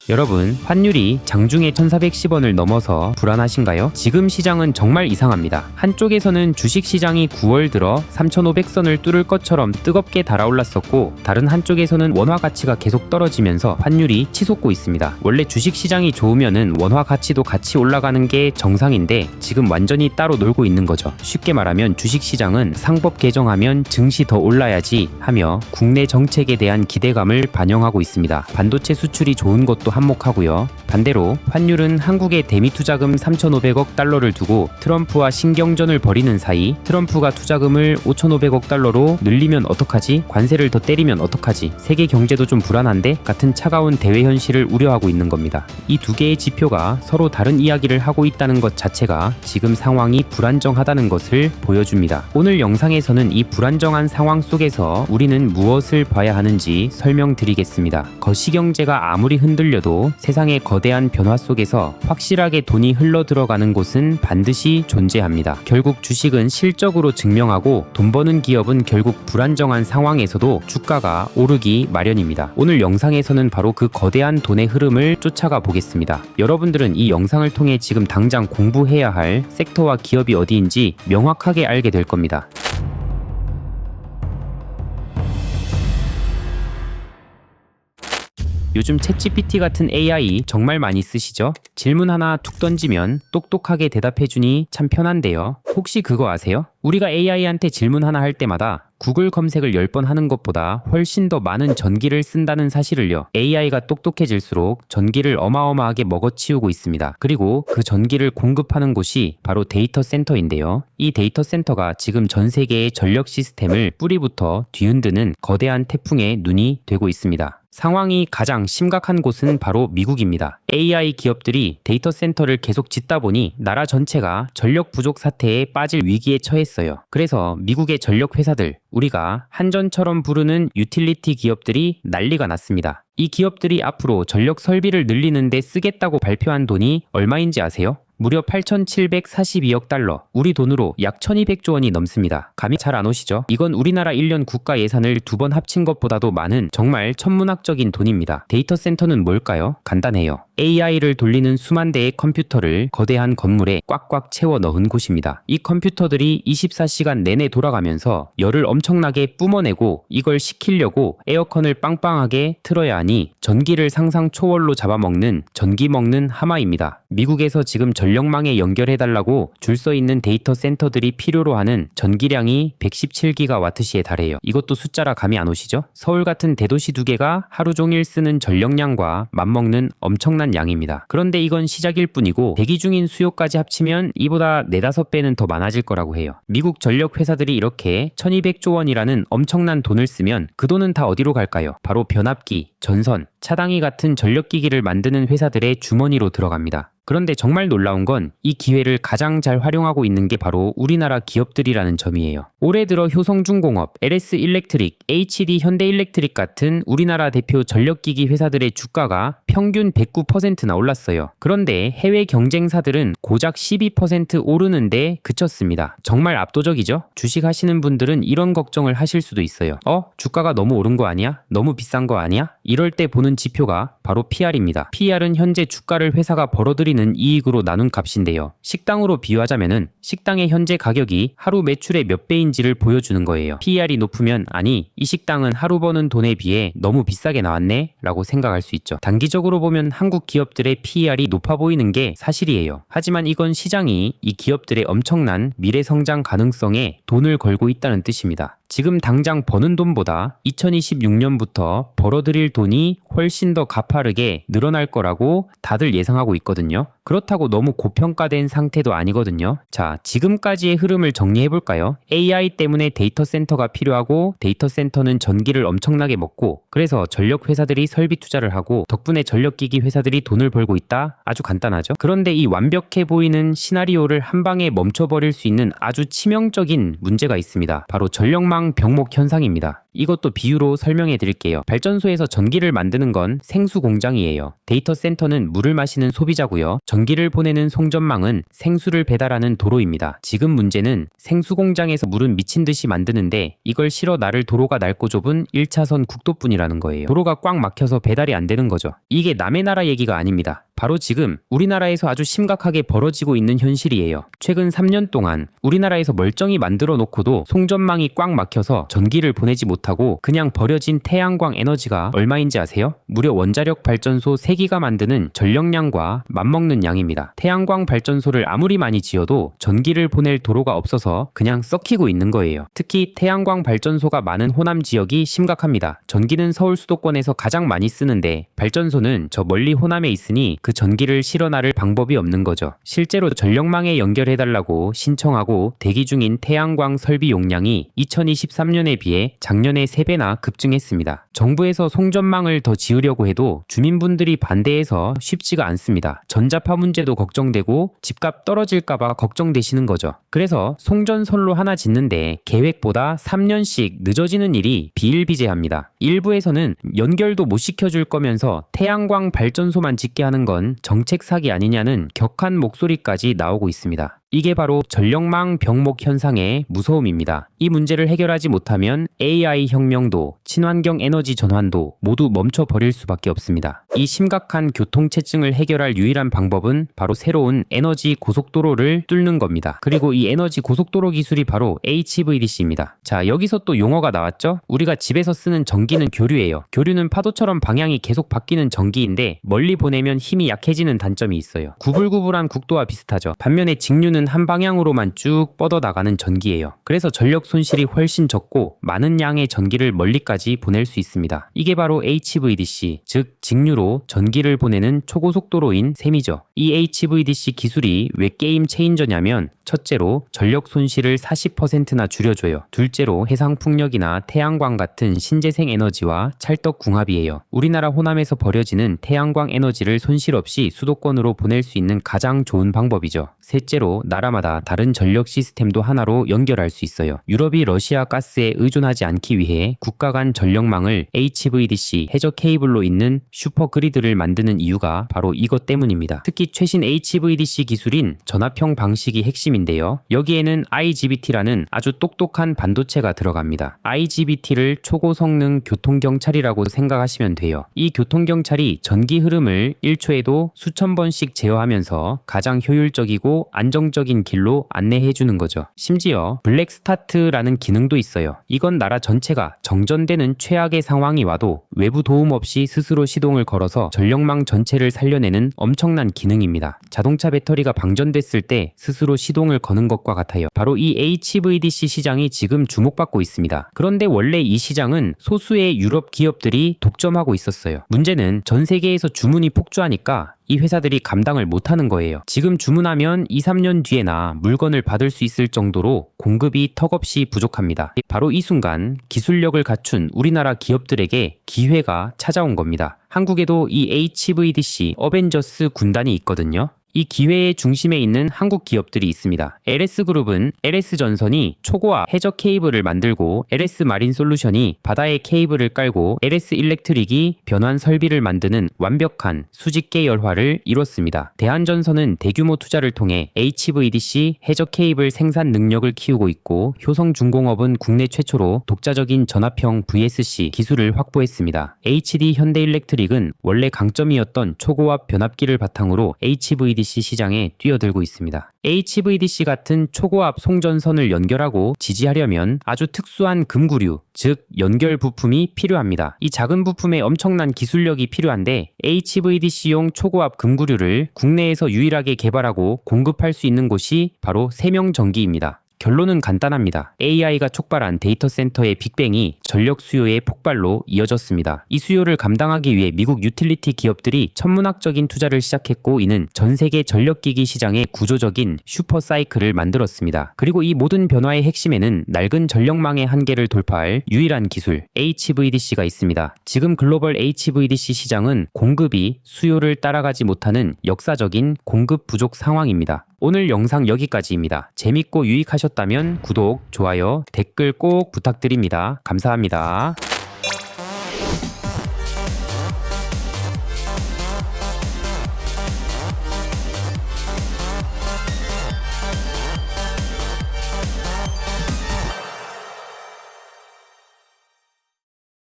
여러분, 환율이 장중에 1410원을 넘어서 불안하신가요? 지금 시장은 정말 이상합니다. 한쪽에서는 주식시장이 9월 들어 3500선을 뚫을 것처럼 뜨겁게 달아올랐었고, 다른 한쪽에서는 원화 가치가 계속 떨어지면서 환율이 치솟고 있습니다. 원래 주식시장이 좋으면은 원화 가치도 같이 올라가는 게 정상인데 지금 완전히 따로 놀고 있는 거죠. 쉽게 말하면 주식시장은 상법 개정하면 증시 더 올라야지 하며 국내 정책에 대한 기대감을 반영하고 있습니다. 반도체 수출이 좋은 것도 한몫하고요. 반대로 환율은 한국의 대미 투자금 3,500억 달러를 두고 트럼프와 신경전을 벌이는 사이 트럼프가 투자금을 5,500억 달러로 늘리면 어떡하지? 관세를 더 때리면 어떡하지? 세계 경제도 좀 불안한데? 같은 차가운 대외 현실을 우려하고 있는 겁니다. 이 두 개의 지표가 서로 다른 이야기를 하고 있다는 것 자체가 지금 상황이 불안정하다는 것을 보여줍니다. 오늘 영상에서는 이 불안정한 상황 속에서 우리는 무엇을 봐야 하는지 설명드리겠습니다. 거시경제가 아무리 흔들려도 세상의 거대한 변화 속에서 확실하게 돈이 흘러 들어가는 곳은 반드시 존재합니다. 결국 주식은 실적으로 증명하고 돈 버는 기업은 결국 불안정한 상황에서도 주가가 오르기 마련입니다. 오늘 영상에서는 바로 그 거대한 돈의 흐름을 쫓아가 보겠습니다. 여러분들은 이 영상을 통해 지금 당장 공부해야 할 섹터와 기업이 어디인지 명확하게 알게 될 겁니다. 요즘 챗GPT 같은 AI 정말 많이 쓰시죠? 질문 하나 툭 던지면 똑똑하게 대답해주니 참 편한데요. 혹시 그거 아세요? 우리가 AI한테 질문 하나 할 때마다 구글 검색을 10번 하는 것보다 훨씬 더 많은 전기를 쓴다는 사실을요. AI가 똑똑해질수록 전기를 어마어마하게 먹어치우고 있습니다. 그리고 그 전기를 공급하는 곳이 바로 데이터 센터인데요. 이 데이터 센터가 지금 전 세계의 전력 시스템을 뿌리부터 뒤흔드는 거대한 태풍의 눈이 되고 있습니다. 상황이 가장 심각한 곳은 바로 미국입니다. AI 기업들이 데이터 센터를 계속 짓다 보니 나라 전체가 전력 부족 사태에 빠질 위기에 처했어요. 그래서 미국의 전력 회사들, 우리가 한전처럼 부르는 유틸리티 기업들이 난리가 났습니다. 이 기업들이 앞으로 전력 설비를 늘리는 데 쓰겠다고 발표한 돈이 얼마인지 아세요? 무려 8,742억 달러, 우리 돈으로 약 1,200조 원이 넘습니다. 감이 잘 안 오시죠? 이건 우리나라 1년 국가 예산을 2번 합친 것보다도 많은 정말 천문학적인 돈입니다. 데이터 센터는 뭘까요? 간단해요. AI를 돌리는 수만 대의 컴퓨터를 거대한 건물에 꽉꽉 채워 넣은 곳입니다. 이 컴퓨터들이 24시간 내내 돌아가면서 열을 엄청나게 뿜어내고 이걸 식히려고 에어컨을 빵빵하게 틀어야 하니 전기를 상상 초월로 잡아먹는 전기 먹는 하마입니다. 미국에서 지금 전력망에 연결해달라고 줄 서 있는 데이터 센터들이 필요로 하는 전기량이 117기가와트시에 달해요. 이것도 숫자라 감이 안 오시죠? 서울 같은 대도시 2개가 하루 종일 쓰는 전력량과 맞먹는 엄청난 양입니다. 그런데 이건 시작일 뿐이고 대기 중인 수요까지 합치면 이보다 4-5배는 더 많아질 거라고 해요. 미국 전력 회사들이 이렇게 1200조 원이라는 엄청난 돈을 쓰면 그 돈은 다 어디로 갈까요? 바로 변압기, 전선, 차당위 같은 전력기기를 만드는 회사들의 주머니로 들어갑니다. 그런데 정말 놀라운 건 이 기회를 가장 잘 활용하고 있는 게 바로 우리나라 기업들이라는 점이에요. 올해 들어 효성중공업, LS일렉트릭, HD 현대일렉트릭 같은 우리나라 대표 전력기기 회사들의 주가가 평균 109%나 올랐어요. 그런데 해외 경쟁사들은 고작 12% 오르는데 그쳤습니다. 정말 압도적이죠? 주식 하시는 분들은 이런 걱정을 하실 수도 있어요. 주가가 너무 오른 거 아니야? 너무 비싼 거 아니야? 이럴 때 보는 지표가 바로 PR입니다. PR은 현재 주가를 회사가 벌어들이는 이익으로 나눈 값인데요. 식당으로 비유하자면은 식당의 현재 가격이 하루 매출의 몇 배인지를 보여주는 거예요. PR이 높으면 아니 이 식당은 하루 버는 돈에 비해 너무 비싸게 나왔네 라고 생각할 수 있죠. 단기적으로 보면 한국 기업들의 PR이 높아 보이는 게 사실이에요. 하지만 이건 시장이 이 기업들의 엄청난 미래 성장 가능성에 돈을 걸고 있다는 뜻입니다. 지금 당장 버는 돈보다 2026년부터 벌어들일 돈이 훨씬 더 가파르게 늘어날 거라고 다들 예상하고 있거든요. 그렇다고 너무 고평가된 상태도 아니거든요. 자, 지금까지의 흐름을 정리해볼까요? AI 때문에 데이터 센터가 필요하고 데이터 센터는 전기를 엄청나게 먹고 그래서 전력 회사들이 설비 투자를 하고 덕분에 전력기기 회사들이 돈을 벌고 있다? 아주 간단하죠? 그런데 이 완벽해 보이는 시나리오를 한 방에 멈춰버릴 수 있는 아주 치명적인 문제가 있습니다. 바로 전력망 병목 현상입니다. 이것도 비유로 설명해 드릴게요. 발전소에서 전기를 만드는 건 생수 공장이에요. 데이터 센터는 물을 마시는 소비자고요. 전기를 보내는 송전망은 생수를 배달하는 도로입니다. 지금 문제는 생수 공장에서 물은 미친 듯이 만드는데 이걸 실어 나를 도로가 넓고 좁은 1차선 국도뿐이라는 거예요. 도로가 꽉 막혀서 배달이 안 되는 거죠. 이게 남의 나라 얘기가 아닙니다. 바로 지금 우리나라에서 아주 심각하게 벌어지고 있는 현실이에요. 최근 3년 동안 우리나라에서 멀쩡히 만들어 놓고도 송전망이 꽉 막혀서 전기를 보내지 못하고 그냥 버려진 태양광 에너지가 얼마인지 아세요? 무려 원자력 발전소 3기가 만드는 전력량과 맞먹는 양입니다. 태양광 발전소를 아무리 많이 지어도 전기를 보낼 도로가 없어서 그냥 썩히고 있는 거예요. 특히 태양광 발전소가 많은 호남 지역이 심각합니다. 전기는 서울 수도권에서 가장 많이 쓰는데 발전소는 저 멀리 호남에 있으니 그 전기를 실어나를 방법이 없는 거죠. 실제로 전력망에 연결해달라고 신청하고 대기 중인 태양광 설비 용량이 2023년에 비해 작년에 3배나 급증했습니다. 정부에서 송전망을 더 지으려고 해도 주민분들이 반대해서 쉽지가 않습니다. 전자파 문제도 걱정되고 집값 떨어질까봐 걱정되시는 거죠. 그래서 송전선로 하나 짓는데 계획보다 3년씩 늦어지는 일이 비일비재합니다. 일부에서는 연결도 못 시켜줄 거면서 태양광 발전소만 짓게 하는 건 정책 사기 아니냐는 격한 목소리까지 나오고 있습니다. 이게 바로 전력망 병목 현상의 무서움입니다. 이 문제를 해결하지 못하면 AI 혁명도 친환경 에너지 전환도 모두 멈춰버릴 수밖에 없습니다. 이 심각한 교통체증을 해결할 유일한 방법은 바로 새로운 에너지 고속도로를 뚫는 겁니다. 그리고 이 에너지 고속도로 기술이 바로 HVDC입니다. 자, 여기서 또 용어가 나왔죠? 우리가 집에서 쓰는 전기는 교류예요. 교류는 파도처럼 방향이 계속 바뀌는 전기인데 멀리 보내면 힘이 약해지는 단점이 있어요. 구불구불한 국도와 비슷하죠. 반면에 직류는 한 방향으로만 쭉 뻗어나가는 전기예요. 그래서 전력 손실이 훨씬 적고 많은 양의 전기를 멀리까지 보낼 수 있습니다. 이게 바로 HVDC, 즉 직류로 전기를 보내는 초고속도로인 셈이죠. 이 HVDC 기술이 왜 게임 체인저냐면 첫째로 전력 손실을 40%나 줄여줘요. 둘째로 해상풍력이나 태양광 같은 신재생 에너지와 찰떡궁합이에요. 우리나라 호남에서 버려지는 태양광 에너지를 손실 없이 수도권으로 보낼 수 있는 가장 좋은 방법이죠. 셋째로 나라마다 다른 전력 시스템도 하나로 연결할 수 있어요. 유럽이 러시아 가스에 의존하지 않기 위해 국가 간 전력망을 HVDC 해저 케이블로 잇는 슈퍼그리드를 만드는 이유가 바로 이것 때문입니다. 특히 최신 HVDC 기술인 전압형 방식이 핵심인데요. 여기에는 IGBT라는 아주 똑똑한 반도체가 들어갑니다. IGBT를 초고성능 교통경찰이라고 생각하시면 돼요. 이 교통경찰이 전기 흐름을 1초에도 수천 번씩 제어하면서 가장 효율적이고 안정적인 길로 안내해주는 거죠. 심지어 블랙스타트라는 기능도 있어요. 이건 나라 전체가 정전되는 최악의 상황이 와도 외부 도움 없이 스스로 시동을 걸어서 전력망 전체를 살려내는 엄청난 기능입니다. 자동차 배터리가 방전됐을 때 스스로 시동을 거는 것과 같아요. 바로 이 HVDC 시장이 지금 주목받고 있습니다. 그런데 원래 이 시장은 소수의 유럽 기업들이 독점하고 있었어요. 문제는 전 세계에서 주문이 폭주하니까 이 회사들이 감당을 못하는 거예요. 지금 주문하면 2, 3년 뒤에나 물건을 받을 수 있을 정도로 공급이 턱없이 부족합니다. 바로 이 순간 기술력을 갖춘 우리나라 기업들에게 기회가 찾아온 겁니다. 한국에도 이 HVDC 어벤져스 군단이 있거든요. 이 기회의 중심에 있는 한국 기업들이 있습니다. LS그룹은 LS전선이 초고압 해저 케이블을 만들고 LS마린솔루션이 바다에 케이블을 깔고 LS일렉트릭이 변환 설비를 만드는 완벽한 수직계 열화를 이뤘습니다. 대한전선은 대규모 투자를 통해 HVDC 해저 케이블 생산 능력을 키우고 있고 효성중공업은 국내 최초로 독자적인 전압형 VSC 기술을 확보했습니다. HD 현대일렉트릭은 원래 강점이었던 초고압 변압기를 바탕으로 HVDC 시장에 뛰어들고 있습니다. HVDC 같은 초고압 송전선을 연결하고 지지하려면 아주 특수한 금구류, 즉 연결 부품이 필요합니다. 이 작은 부품에 엄청난 기술력이 필요한데 HVDC용 초고압 금구류를 국내에서 유일하게 개발하고 공급할 수 있는 곳이 바로 세명전기입니다. 결론은 간단합니다. AI가 촉발한 데이터 센터의 빅뱅이 전력 수요의 폭발로 이어졌습니다. 이 수요를 감당하기 위해 미국 유틸리티 기업들이 천문학적인 투자를 시작했고 이는 전 세계 전력기기 시장의 구조적인 슈퍼사이클을 만들었습니다. 그리고 이 모든 변화의 핵심에는 낡은 전력망의 한계를 돌파할 유일한 기술 HVDC가 있습니다. 지금 글로벌 HVDC 시장은 공급이 수요를 따라가지 못하는 역사적인 공급 부족 상황입니다. 오늘 영상 여기까지입니다. 재밌고 유익하셨다면 구독, 좋아요, 댓글 꼭 부탁드립니다. 감사합니다.